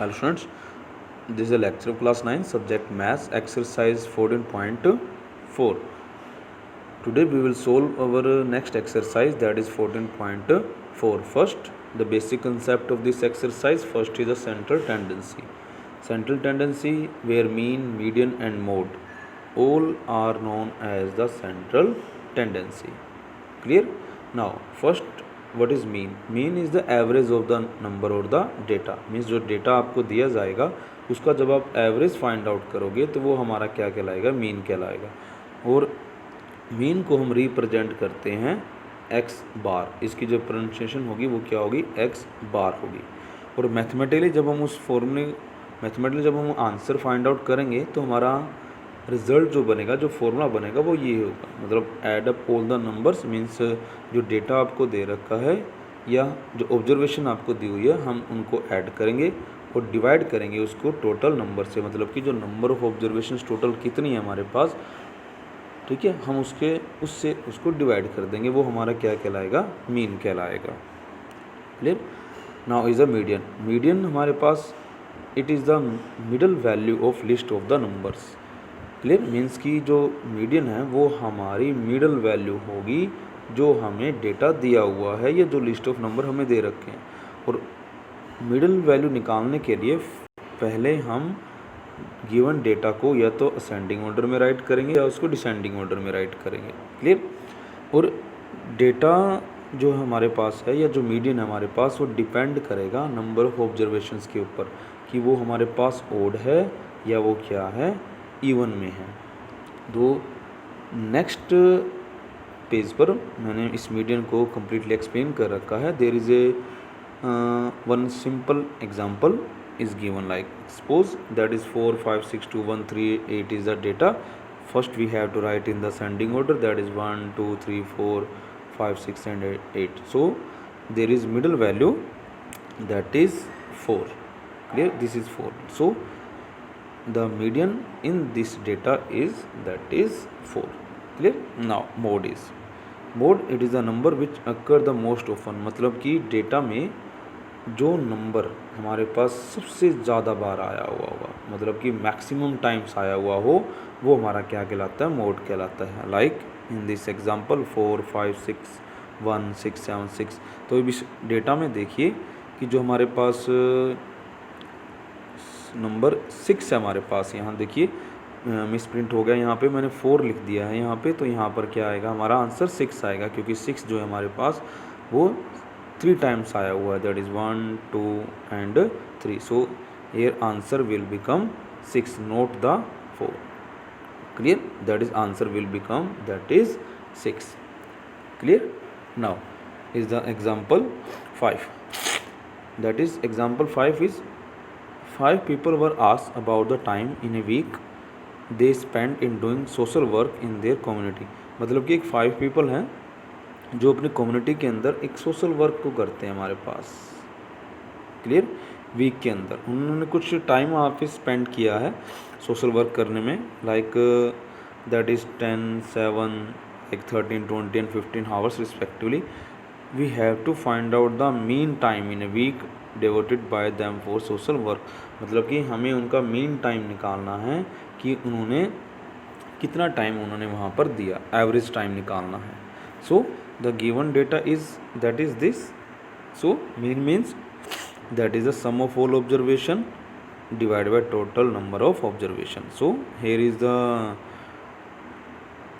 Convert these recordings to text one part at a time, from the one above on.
Hello students, this is a lecture of class 9 subject maths exercise 14.4. Today we will solve our next exercise, that is 14.4. First, the basic concept of this exercise. First is the central tendency. Central tendency, where mean, median and mode all are known as the central tendency. Clear? Now first, what is mean? Mean is the average of the number or the data. Means जो data आपको दिया जाएगा उसका जब आप average find out करोगे तो वो हमारा क्या कहलाएगा? मीन कहलाएगा। और मीन को हम रिप्रेजेंट करते हैं एक्स बार। इसकी जो प्रोनाउंसिएशन होगी वो क्या होगी? एक्स बार होगी। और मैथमेटिकली जब हम आंसर फाइंड आउट करेंगे तो हमारा रिजल्ट जो बनेगा, जो फॉर्मूला बनेगा वो ये होगा, मतलब add up all the numbers. Means जो डेटा आपको दे रखा है या जो ऑब्जर्वेशन आपको दी हुई है हम उनको ऐड करेंगे और डिवाइड करेंगे उसको टोटल नंबर से, मतलब कि जो नंबर ऑफ ऑब्जर्वेशन टोटल कितनी है हमारे पास, ठीक है, हम उससे उसको डिवाइड कर देंगे, वो हमारा क्या कहलाएगा? मीन कहलाएगा। Clear? Now is a median. Median हमारे पास it is the middle value of list of the numbers. Clear? Means की जो मीडियन है वो हमारी मिडल वैल्यू होगी जो हमें डेटा दिया हुआ है या जो लिस्ट ऑफ नंबर हमें दे रखे हैं। और मिडल वैल्यू निकालने के लिए पहले हम गिवन डेटा को या तो असेंडिंग ऑर्डर में राइट करेंगे या उसको डिसेंडिंग ऑर्डर में राइट करेंगे। क्लियर? और डेटा जो हमारे पास है या जो मीडियन है हमारे पास वो डिपेंड करेगा नंबर ऑफ ऑब्जर्वेशंस के ऊपर कि वो हमारे पास ओड है या वो क्या है? इवन में है। तो नेक्स्ट पेज पर मैंने इस मीडियन को कम्प्लीटली एक्सप्लेन कर रखा है। There is a one simple example is given, like suppose that is 4 5 6 2 1 3 8 is the data. First we have to write in the ascending order, that is 1 2 3 4 5 6 and 8. So there is middle value, that is 4. Clear? This is 4. So the median in this data is, that is 4. Clear? Now mode is, mode it is the number which occur the most often, मतलब कि data में जो number हमारे पास सबसे ज़्यादा बार आया हुआ होगा, मतलब कि मैक्सिमम टाइम्स आया हुआ हो, वो हमारा क्या कहलाता है? मोड कहलाता है। Like in this example 4 5 6 1 6 7 6। तो इस डेटा में देखिए कि जो हमारे पास नंबर 6 है हमारे पास, यहाँ देखिए मिस प्रिंट हो गया, यहाँ पे मैंने 4 लिख दिया है यहाँ पे, तो यहाँ पर क्या आएगा? हमारा आंसर 6 आएगा, क्योंकि 6 जो है हमारे पास वो 3 टाइम्स आया हुआ है, that is 1 2 and 3. So here answer will become 6, note the 4. Clear? That is answer will become, that is 6. Clear? Now is the example 5. That is example 5 is 5 people were asked about the time in a week they spent in doing social work in their community. मतलब कि एक 5 people हैं जो अपनी community के अंदर एक social work को करते हैं हमारे पास। क्लियर? वीक के अंदर उन्होंने कुछ टाइम वहाँ पे स्पेंड किया है सोशल वर्क करने में, like that is 10 7 like 13 20 and 15 hours respectively. We have to find out the mean time in a week devoted by them for social work. मतलब कि हमें उनका मीन टाइम निकालना है कि उन्होंने कितना टाइम उन्होंने वहाँ पर दिया, एवरेज टाइम निकालना है। सो the given data is, that is this. So mean means that is the sum of all observation divided by total number of observation. So here is the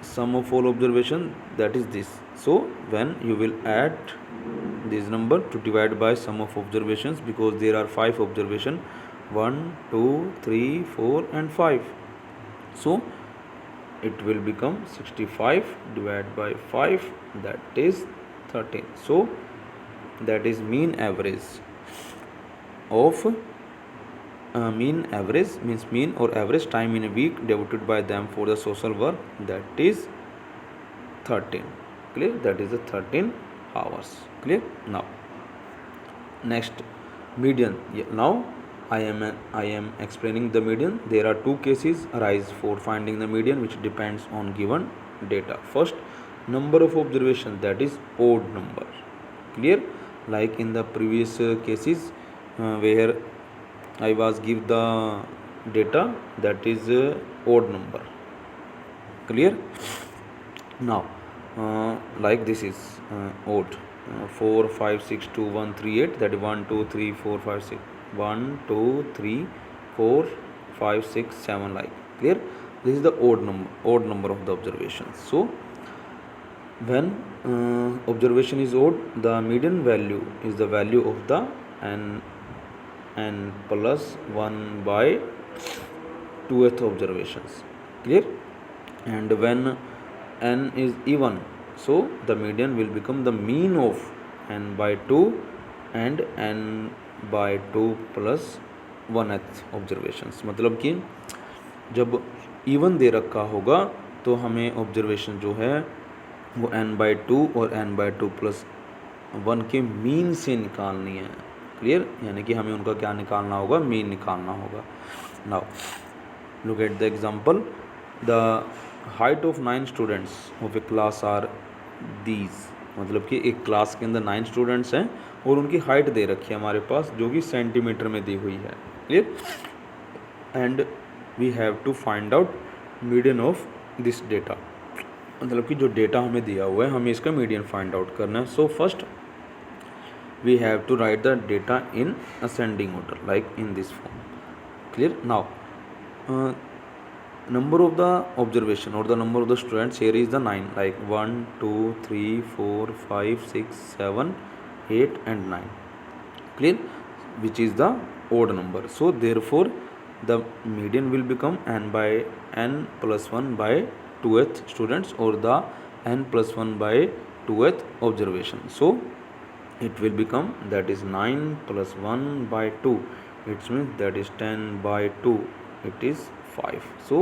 sum of all observation, that is this. So when you will add this number to divide by sum of observations, because there are 5 observation, 1 2 3 4 and 5, so it will become 65 divided by 5, that is 13. So that is mean average of mean average means mean or average time in a week devoted by them for the social work, that is 13. Clear? That is the 13 hours. Clear? Now next, median. Now I am explaining the median. There are 2 cases arise for finding the median which depends on given data. First, number of observations, that is odd number. Clear? Like in the previous cases where I was give the data that is odd number. Clear? Now like this is odd 4 5 6 2 1 3 8, that is 1 2 3 4 5 6 1 2 3 4 5 6 7, like. Clear? This is the odd number of the observations. So when observation is odd, the median value is the value of the n plus 1 by 2th observations. Clear? And when n is even, so the median will become the mean of n by 2 and n by 2 plus 1th observations. मतलब कि जब even they रखा होगा तो हमें observation जो है वो n बाई 2 और n बाई 2 प्लस 1 के मीन से निकालनी है. क्लियर? यानी कि हमें उनका क्या निकालना होगा? मीन निकालना होगा. Now look at the example. The height of 9 students of a class are these. मतलब कि एक क्लास के अंदर 9 स्टूडेंट्स हैं और उनकी हाइट दे रखी है हमारे पास, जो कि सेंटीमीटर में दी हुई है. Clear? And we have to find out median of this data. मतलब कि जो डेटा हमें दिया हुआ है हमें इसका मीडियन फाइंड आउट करना है. So first we have to write the data in ascending order, like in this form. Clear? Now number of the observation or the number of the students here is the 9, like 1 2 3 4 5 6 7 8 and 9. Clear? Which is the odd number. So therefore the median will become n by n plus 1 by 2th students, or the n plus 1 by 2th observation. So it will become, that is 9 plus 1 by 2, it means that is 10 by 2, it is 5. So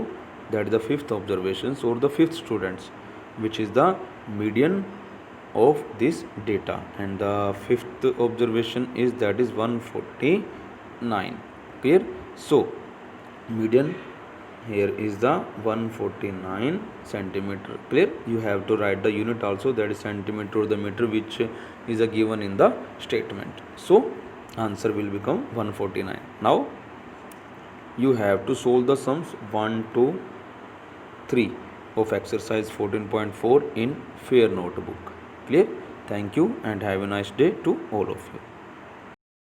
that is the 5th observations or the 5th students, which is the median of this data. And the 5th observation is, that is 149. Clear? So median here is the 149 centimeter. Clear? You have to write the unit also, that is centimeter or the meter, which is given in the statement. So answer will become 149. Now you have to solve the sums 1 to 3 of exercise 14.4 in fair notebook. Clear? Thank you and have a nice day to all of you.